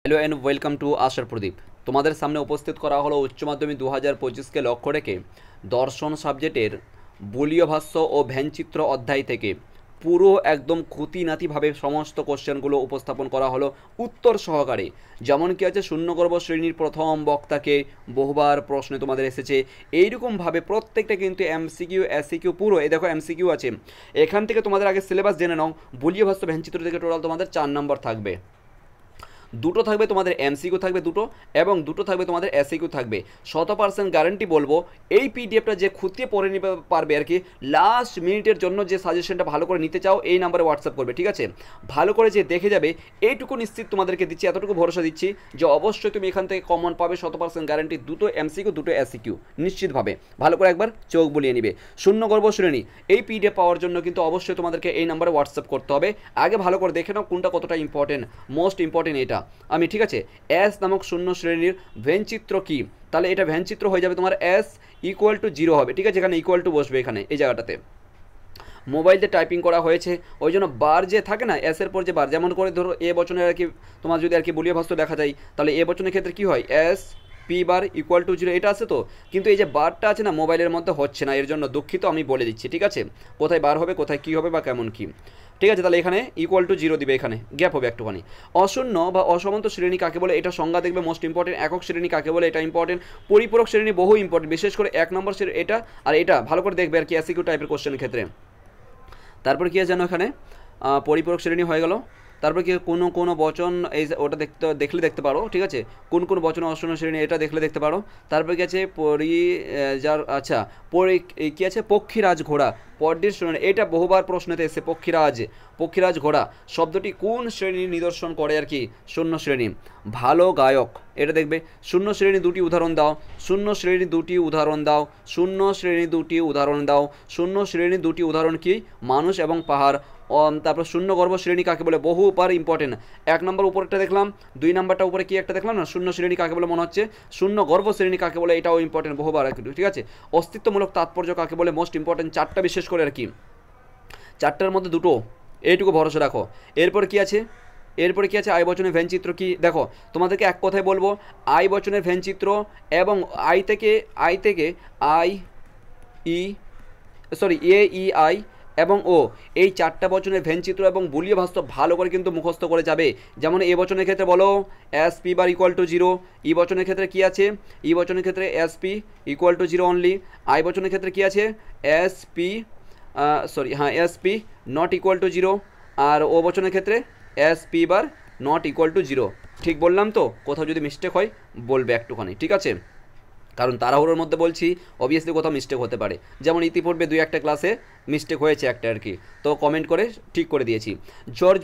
Hello and welcome to আশার প্রদীপ। তোমাদের সামনে উপস্থিত করা হলো উচ্চ মাধ্যমিক 2025কে লক্ষ্য রেখে দর্শন সাবজেক্টের বলীয় ভাষ্য ও ভ্যানচিত্র অধ্যায় থেকে পুরো একদম খুঁটিনাটিভাবে সমস্ত কোশ্চেনগুলো উপস্থাপন করা হলো উত্তর সহকারে। যেমন কি আছে, শূন্যগর্ভ শ্রেণীর প্রথম বক্তাকে বহুবার প্রশ্নে তোমাদের এসেছে এইরকমভাবে প্রত্যেকটা কিন্তু এমসিকিউ এসিকিউ পুরো এই দেখো এমসিকিউ আছে। এখান থেকে তোমাদের আগে সিলেবাস জেনে নাও। বলীয় ভাষ্য ভ্যানচিত্র থেকে টোটাল তোমাদের 4 নম্বর থাকবে, দুটো থাকবে তোমাদের এমসিকিউ থাকবে দুটো, এবং দুটো থাকবে তোমাদের এসিকিউ থাকবে। 100% গ্যারান্টি বলবো এই পিডিএফটা যে খুঁটিয়ে পড়ে নিতে পারবে আর কি, লাস্ট মিনিটের জন্য যে সাজেশনটা ভালো করে নিতে চাও এই নাম্বারে হোয়াটসঅ্যাপ করবে, ঠিক আছে? ভালো করে যে দেখে যাবে এইটুকু নিশ্চিত তোমাদেরকে দিচ্ছি, এতটুকু ভরসা দিচ্ছি যে অবশ্যই তুমি এখান থেকে কমন পাবে। 100% গ্যারান্টি, দুটো এমসিকিউ দুটো এসিকিউ নিশ্চিতভাবে। ভালো করে একবার চোখ বুলিয়ে নিবে। শূন্যগর্ভ শ্রেণী এই পিডিএফ পাওয়ার জন্য কিন্তু অবশ্যই তোমাদেরকে এই নাম্বারে হোয়াটসঅ্যাপ করতে হবে। আগে ভালো করে দেখে নাও কোনটা কতটা ইম্পর্টেন্ট, মোস্ট ইম্পর্টেন্ট এটা আমি, ঠিক আছে? এস নামক শূন্য শ্রেণীর ভ্যানচিত্র কি, তাহলে এটা ভ্যানচিত্র হয়ে যাবে তোমার এস ইকুয়াল টু 0 হবে, ঠিক আছে? এখানে ইকুয়াল টু বসবে এখানে এই জায়গাটাতে। মোবাইলতে টাইপিং করা হয়েছে ওই জন্য বার যে থাকে না, এসের পর যে বার, যেমন করে ধরো এ বচনের আর কি তোমার যদি আর কি বলীয় ভাষ্য দেখা যায়, তাহলে এ বচনের ক্ষেত্রে কি হয়, S P bar equal to 0 এটা আছে তো। কিন্তু এই যে বারটা আছে না মোবাইলের মধ্যে হচ্ছে না, এর জন্য দুঃখিত, আমি বলে দিচ্ছি, ঠিক আছে? কোথায় বার হবে, কোথায় কী হবে বা কেমন কী, ঠিক আছে? তাহলে এখানে ইকুয়াল টু 0 দিবে, এখানে গ্যাপ হবে একটুখানি। অশূন্য বা অসমান্ত শ্রেণী কাকে বলে এটা সংজ্ঞা দেখবে, মোস্ট ইম্পর্টেন্ট। একক শ্রেণী কাকে বলে এটা ইম্পর্টেন্ট। পরিপূরক শ্রেণী বহু ইম্পর্টেন্ট, বিশেষ করে 1 নম্বর শ্রেণী এটা আর এটা ভালো করে দেখবে আর কি এসিকিউ টাইপের কোশ্চেনের ক্ষেত্রে। তারপর কি আছে জানো, এখানে পরিপূরক শ্রেণী হয়ে গেল। তারপর কি কোনো কোনো বচন এই ওটা দেখলে দেখতে পারো, ঠিক আছে? কোন কোন বচন অশূন্য শ্রেণী এটা দেখলে দেখতে পারো। তারপর কি আছে যার আচ্ছা কি আছে, পক্ষীরাজ ঘোড়া পর্দির শ্রেণী, এটা বহুবার প্রশ্নতে এসে পক্ষীরাজ ঘোড়া শব্দটি কোন শ্রেণীর নিদর্শন করে আর কি, শূন্য শ্রেণী। ভালো গায়ক এটা দেখবে, শূন্য শ্রেণী দুটি উদাহরণ দাও, শূন্য শ্রেণী দুটি উদাহরণ দাও, শূন্য শ্রেণী দুটি উদাহরণ দাও, শূন্য শ্রেণী দুটি উদাহরণ কি, মানুষ এবং পাহাড়। তারপর শূন্যগর্ভ শ্রেণী কাকে বলে বহুবার ইম্পর্টেন্ট। 1 নম্বর উপরেরটা দেখলাম, 2 নম্বরটা উপরে কি একটা দেখলাম না, শূন্য শ্রেণী কাকে বলে মনে হচ্ছে, শূন্যগর্ভ শ্রেণী কাকে বলে এটাও ইম্পর্টেন্ট বহুবার, ঠিক আছে? অস্তিত্বমূলক তাৎপর্য কাকে বলে মোস্ট ইম্পর্টেন্ট, 4টা বিশেষ করে আর কি, 4টার মধ্যে দুটো, এইটুকু ভরসা রাখো। এরপর কি আছে, এরপরে কি আছে, আই বচনের ভ্যানচিত্র কি, দেখো তোমাদেরকে এক কথায় বলবো, আই বচনের ভ্যানচিত্র এবং আই থেকে I E A E I এবং ও, এই 4টা বচনের ভ্যানচিত্র এবং বলীয় ভাষ্য ভালো করে কিন্তু মুখস্থ করে যাবে। যেমন এ বচনের ক্ষেত্রে বলো S P bar equal to 0, E বচনের ক্ষেত্রে কি আছে, ই বচনের ক্ষেত্রে S P equal to 0 only, I বচনের ক্ষেত্রে কি আছে, S P S P not equal to 0, আর ও বচনের ক্ষেত্রে S P bar not equal to 0। ঠিক বললাম তো? কোথাও যদি মিস্টেক হয় বলবে একটুখানি, ঠিক আছে? কারণ তাড়াহুড়োর মধ্যে বলছি, অবভিয়াসলি কোথাও মিস্টেক হতে পারে, যেমন ইতিপূর্বে 2-1টা ক্লাসে মিস্টেক হয়েছে একটা আর কি, তো কমেন্ট করে ঠিক করে দিয়েছি। জর্জ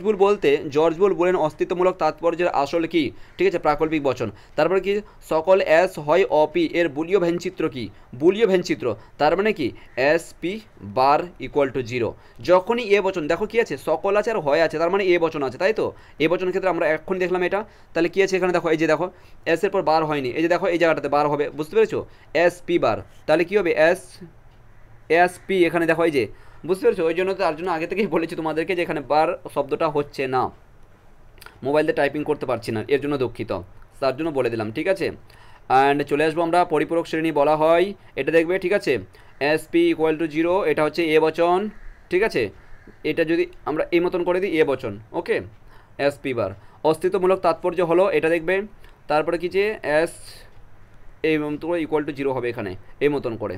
বুল বলেন অস্তিত্বমূলক তাৎপর্যের আসল কি, ঠিক আছে, প্রাকল্পিক বচন। তারপরে কি, সকল এস হয় অপি এর বলীয় ভ্যানচিত্র কি, বলীয় ভ্যানচিত্র, তার মানে কি S P bar equal to 0। যখনই এ বচন, দেখো কি আছে, সকল আছে আর হয় আছে, তার মানে এ বচন আছে, তাই তো? এ বচনের ক্ষেত্রে আমরা এখন দেখলাম এটা, তাহলে কি আছে এখানে দেখো, এই যে দেখো এস এর পর বার হয়নি, এই যে দেখো এই জায়গাটাতে বার হবে, বুঝতে পেরেছো? এস পি বার, তাহলে কি হবে এস পি, এখানে দেখো এই যে, বুঝতে পেরেছো? ওই জন্য তার জন্য আগে থেকেই বলেছি তোমাদেরকে যে এখানে বার শব্দটা হচ্ছে না, মোবাইলে টাইপিং করতে পারছি না, এর জন্য দুঃখিত, তার জন্য বলে দিলাম, ঠিক আছে? অ্যান্ড চলে আসবো আমরা, পরিপূরক শ্রেণী বলা হয় এটা দেখবে, ঠিক আছে? এস পি ইকুয়াল টু 0, এটা হচ্ছে এ বচন, ঠিক আছে? এটা যদি আমরা এই মতন করে দিই এ বচন, ওকে, এস পি বার। অস্তিত্বমূলক তাৎপর্য হলো এটা দেখবে, তারপরে কি যে এস এই মতো ইকুয়াল টু 0 হবে এখানে এই মতন করে,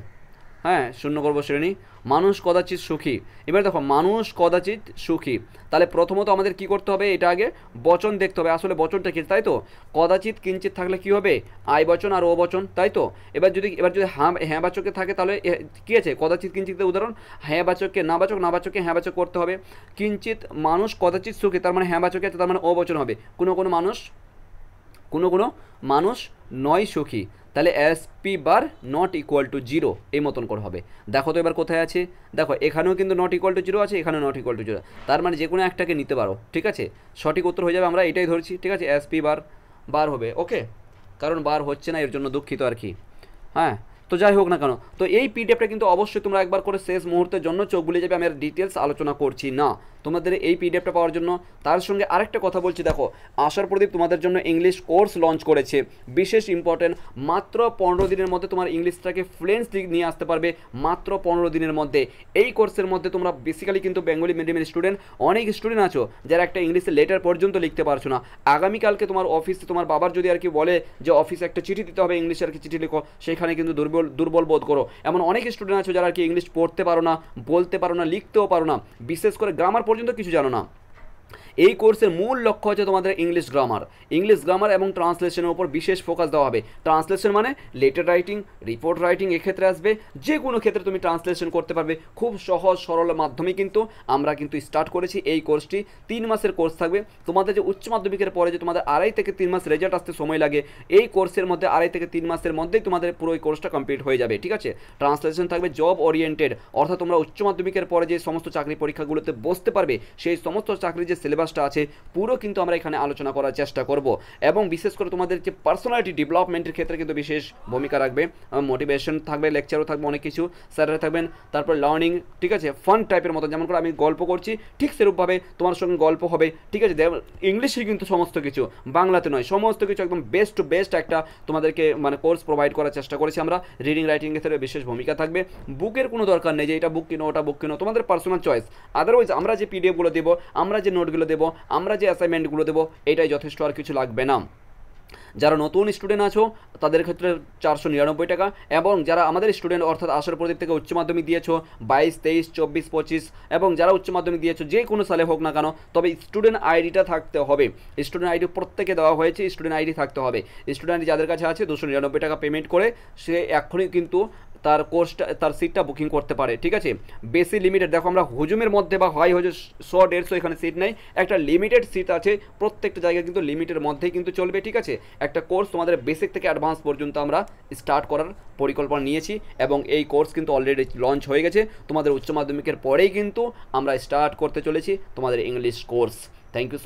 হ্যাঁ, শূন্যগর্ভ শ্রেণী। মানুষ কদাচিৎ সুখী, এবার দেখো মানুষ কদাচিৎ সুখী, তাহলে প্রথমত আমাদের কি করতে হবে, এটা আগে বচন দেখতে হবে, আসলে বচনটা কি, তাই তো? কদাচিৎ কিঞ্চিত থাকলে কি হবে, আই বচন আর ও বচন, তাই তো? এবার যদি হ্যাঁ বাচকে থাকে তাহলে কি আছে, কদাচিৎ কিঞ্চিত উদাহরণ, হ্যাঁ বাচককে না বাচক, না বাচককে হ্যাঁ বাচক করতে হবে। কিঞ্চিত মানুষ কদাচিৎ সুখী, তার মানে হ্যাঁ বাচকে আছে, তার মানে ও বচন হবে। কোনো কোনো মানুষ নয় সুখী, তাহলে S P bar not equal to 0 এই মতন করে হবে। দেখো তো এবার কোথায় আছে, দেখো এখানেও কিন্তু নট ইকুয়াল টু 0 আছে, এখানেও নট ইকুয়াল টু 0, তার মানে যে কোনো একটাকে নিতে পারো, ঠিক আছে? সঠিক উত্তর হয়ে যাবে, আমরা এটাই ধরছি, ঠিক আছে? এস পি বার হবে, ওকে? কারণ বার হচ্ছে না এর জন্য দুঃখিত আর কি, হ্যাঁ। তো যাই হোক না কেন, তো এই পিডিএফটা কিন্তু অবশ্যই তোমরা একবার করে শেষ মুহূর্তের জন্য চোখ বুলিয়ে যাবে, আমি আর ডিটেলস আলোচনা করছি না তোমাদের এই পিডিএফটা পাওয়ার জন্য। তার সঙ্গে আরেকটা কথা বলছি, দেখো আশার প্রদীপ তোমাদের জন্য ইংলিশ কোর্স লঞ্চ করেছে, বিশেষ ইম্পর্টেন্ট, মাত্র 15 দিনের মধ্যে তোমার ইংলিশটাকে ফ্লুয়েন্ট নিয়ে আসতে পারবে, মাত্র 15 দিনের মধ্যে। এই কোর্সের মধ্যে তোমরা বেসিক্যালি কিন্তু বেঙ্গলি মিডিয়ামের স্টুডেন্ট, অনেক স্টুডেন্ট আছো যারা একটা ইংলিশে লেটার পর্যন্ত লিখতে পারছো না। আগামীকালকে তোমার অফিসে তোমার বাবার যদি আর কি বলে যে অফিসে একটা চিঠি দিতে হবে, ইংলিশে আর কি চিঠি লিখো, সেখানে কিন্তু দুর্বল বোধ করো। এমন অনেক স্টুডেন্ট আছো যারা আর কি ইংলিশ পড়তে পারো না, বলতে পারো না, লিখতেও পারো না, বিশেষ করে গ্রামার পর্যন্ত কিছু জানো না। এই কোর্সের মূল লক্ষ্য হচ্ছে তোমাদের ইংলিশ গ্রামার এবং ট্রান্সলেশনের উপর বিশেষ ফোকাস দেওয়া হবে। ট্রান্সলেশন মানে লেটার রাইটিং, রিপোর্ট রাইটিং এক্ষেত্রে আসবে, যে কোনো ক্ষেত্রে তুমি ট্রান্সলেশন করতে পারবে খুব সহজ সরল মাধ্যমে। কিন্তু আমরা কিন্তু স্টার্ট করেছি এই কোর্সটি, 3 মাসের কোর্স থাকবে। তোমাদের যে উচ্চ মাধ্যমিকের পরে যে তোমাদের 2.5 থেকে 3 মাস রেজাল্ট আসতে সময় লাগে, এই কোর্সের মধ্যে 2.5 থেকে 3 মাসের মধ্যেই তোমাদের পুরো এই কোর্সটা কমপ্লিট হয়ে যাবে, ঠিক আছে। ট্রান্সলেশন থাকবে জব ওরিয়েন্টেড, অর্থাৎ তোমরা উচ্চ মাধ্যমিকের পরে যে সমস্ত চাকরি পরীক্ষাগুলোতে বসতে পারবে, সেই সমস্ত চাকরির যে সিলেবাসটা আছে পুরো কিন্তু আমরা এখানে আলোচনা করার চেষ্টা করব। এবং বিশেষ করে তোমাদের যে পার্সোনালিটি ডেভেলপমেন্টের ক্ষেত্রে কিন্তু বিশেষ ভূমিকা রাখবে, মোটিভেশন থাকবে, লেকচারও থাকবে অনেক কিছু, স্যাররা থাকবেন, তারপর লার্নিং, ঠিক আছে, ফান টাইপের মতো, যেমন করে আমি গল্প করছি ঠিক সেরূপভাবে তোমার সঙ্গে গল্প হবে, ঠিক আছে। ইংলিশে কিন্তু সমস্ত কিছু, বাংলাতে নয়, সমস্ত কিছু একদম বেস্ট টু বেস্ট একটা তোমাদেরকে মানে কোর্স প্রোভাইড করার চেষ্টা করেছি আমরা। রিডিং রাইটিং এর ক্ষেত্রে বিশেষ ভূমিকা থাকবে, বুকের কোনো দরকার নেই যে এটা বুক কিনো ওটা বুক কিনো, তোমাদের পার্সোনাল চয়েস। আদারওয়াইজ আমরা যে পিডিএফগুলো দেবো, আমরা যে নোটগুলো দেবো, আমরা যে অ্যাসাইনমেন্টগুলো দেবো, এটাই যথেষ্ট, আর কিছু লাগবে না। যারা নতুন স্টুডেন্ট আছো তাদের ক্ষেত্রে 499 টাকা, এবং যারা আমাদের স্টুডেন্ট অর্থাৎ আশার প্রদীপ থেকে উচ্চ মাধ্যমিক দিয়েছো 22, 23, 24, 25, এবং যারা উচ্চ মাধ্যমিক দিয়েছো যে কোনো সালে হোক না কেন, তবে স্টুডেন্ট আইডিটা থাকতে হবে। স্টুডেন্ট আইডি প্রত্যেকে দেওয়া হয়েছে, স্টুডেন্ট আইডি থাকতে হবে। স্টুডেন্ট যাদের কাছে আছে 299 টাকা পেমেন্ট করে সে এখনই কিন্তু তার কোর্সটা, তার সিটটা বুকিং করতে পারে, ঠিক আছে। বেশি লিমিটেড, দেখো আমরা হুজুমের মধ্যে বা হয় হয়তো 100-150 এখানে সিট নেই, একটা লিমিটেড সিট আছে, প্রত্যেকটা জায়গায় কিন্তু লিমিটের মধ্যেই কিন্তু চলবে, ঠিক আছে। একটা কোর্স তোমাদের বেসিক থেকে অ্যাডভান্স পর্যন্ত আমরা স্টার্ট করার পরিকল্পনা নিয়েছি, এবং এই কোর্স কিন্তু অলরেডি লঞ্চ হয়ে গেছে। তোমাদের উচ্চ মাধ্যমিকের পরেই কিন্তু আমরা স্টার্ট করতে চলেছি তোমাদের ইংলিশ কোর্স। Thank you.